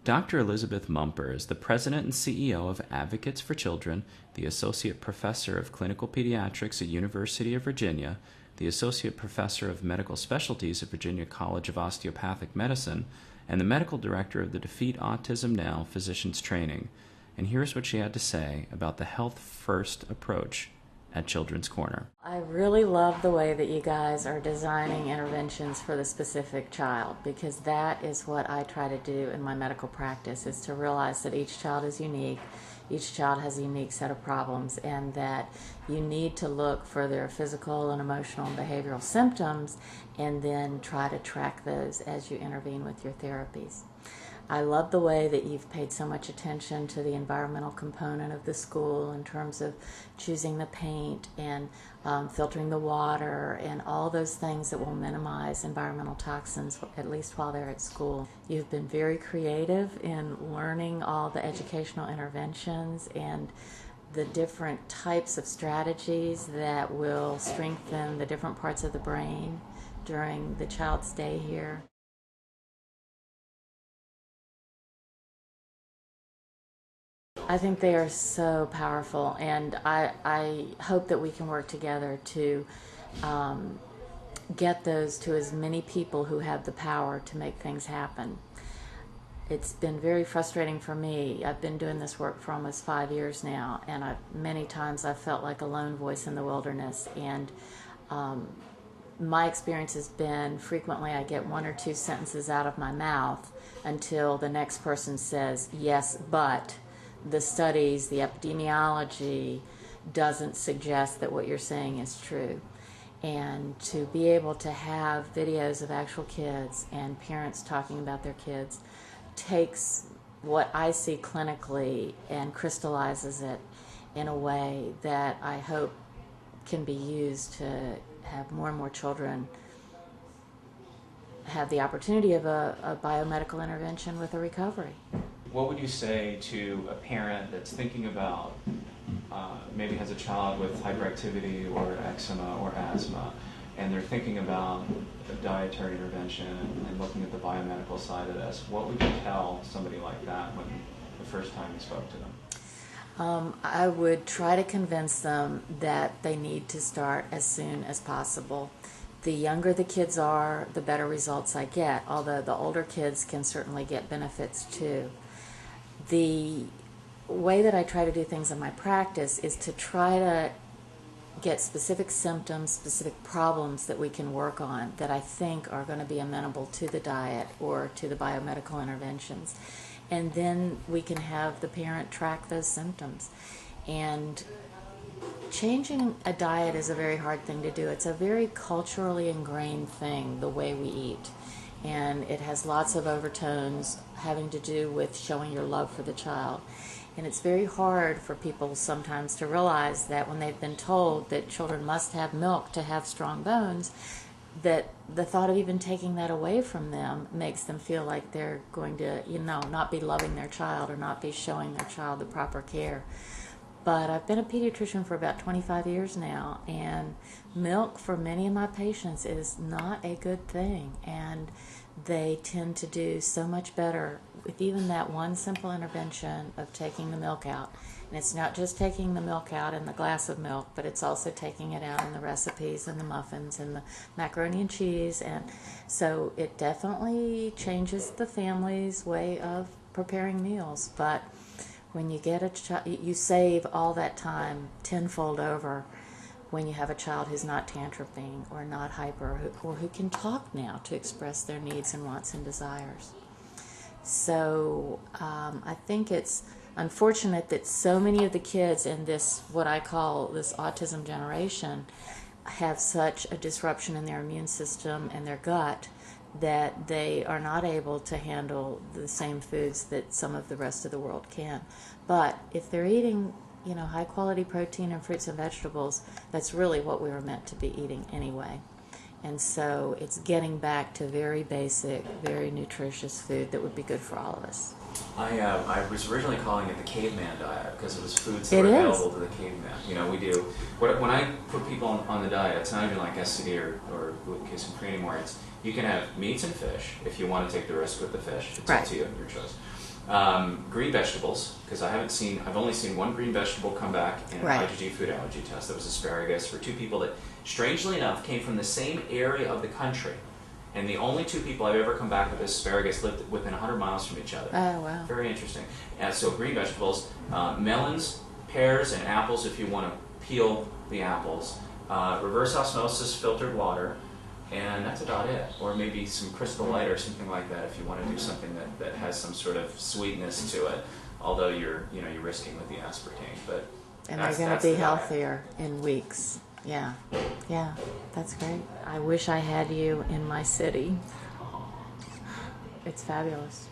Dr. Elizabeth Mumper is the president and CEO of Advocates for Children, the associate professor of clinical pediatrics at University of Virginia, the associate professor of medical specialties at Virginia College of Osteopathic Medicine, and the medical director of the Defeat Autism Now Physicians Training. And here's what she had to say about the health first approach at Children's Corner. I really love the way that you guys are designing interventions for the specific child, because that is what I try to do in my medical practice, is to realize that each child is unique, each child has a unique set of problems, and that you need to look for their physical and emotional and behavioral symptoms and then try to track those as you intervene with your therapies. I love the way that you've paid so much attention to the environmental component of the school in terms of choosing the paint and filtering the water and all those things that will minimize environmental toxins, at least while they're at school. You've been very creative in learning all the educational interventions and the different types of strategies that will strengthen the different parts of the brain during the child's stay here. I think they are so powerful, and I hope that we can work together to get those to as many people who have the power to make things happen. It's been very frustrating for me. I've been doing this work for almost 5 years now, and many times I've felt like a lone voice in the wilderness, and my experience has been frequently I get one or two sentences out of my mouth until the next person says, yes, but the studies, the epidemiology doesn't suggest that what you're saying is true. And to be able to have videos of actual kids and parents talking about their kids takes what I see clinically and crystallizes it in a way that I hope can be used to have more and more children have the opportunity of a biomedical intervention with a recovery. What would you say to a parent that's thinking about maybe has a child with hyperactivity or eczema or asthma, and they're thinking about a dietary intervention and looking at the biomedical side of this? What would you tell somebody like that when the first time you spoke to them? I would try to convince them that they need to start as soon as possible. The younger the kids are, the better results I get, although the older kids can certainly get benefits too. The way that I try to do things in my practice is to try to get specific symptoms, specific problems that we can work on that I think are going to be amenable to the diet or to the biomedical interventions. And then we can have the parent track those symptoms. And changing a diet is a very hard thing to do. It's a very culturally ingrained thing, the way we eat. And it has lots of overtones having to do with showing your love for the child. And it's very hard for people sometimes to realize that when they've been told that children must have milk to have strong bones, that the thought of even taking that away from them makes them feel like they're going to, not be loving their child or not be showing their child the proper care. But I've been a pediatrician for about 25 years now, and milk for many of my patients is not a good thing, and they tend to do so much better with even that one simple intervention of taking the milk out. And it's not just taking the milk out in the glass of milk, but it's also taking it out in the recipes and the muffins and the macaroni and cheese. And so it definitely changes the family's way of preparing meals. But when you get a child, you save all that time tenfold over when you have a child who's not tantruming or not hyper, or who can talk now to express their needs and wants and desires. So I think it's unfortunate that so many of the kids in this, what I call this autism generation, have such a disruption in their immune system and their gut that they are not able to handle the same foods that some of the rest of the world can. But if they're eating, high quality protein and fruits and vegetables, that's really what we were meant to be eating anyway. And so it's getting back to very basic, very nutritious food that would be good for all of us. I was originally calling it the caveman diet because it was foods that were available to the caveman. We do, when I put people on the diet, it's not even like SCD or gluten-free anymore. You can have meats and fish if you want to take the risk with the fish. It's up to you, your choice. Green vegetables, because I've only seen one green vegetable come back in an Right. IgG food allergy test. That was asparagus for two people that, strangely enough, came from the same area of the country. And the only two people I've ever come back with asparagus lived within 100 miles from each other. Oh, wow. Very interesting. So green vegetables, melons, pears, and apples if you want to peel the apples. Reverse osmosis filtered water. And that's about it. Or maybe some Crystal Light or something like that if you want to do something that has some sort of sweetness to it. Although you're risking with the aspartame. But And they're going to be healthier in weeks. Yeah. Yeah. That's great. I wish I had you in my city. It's fabulous.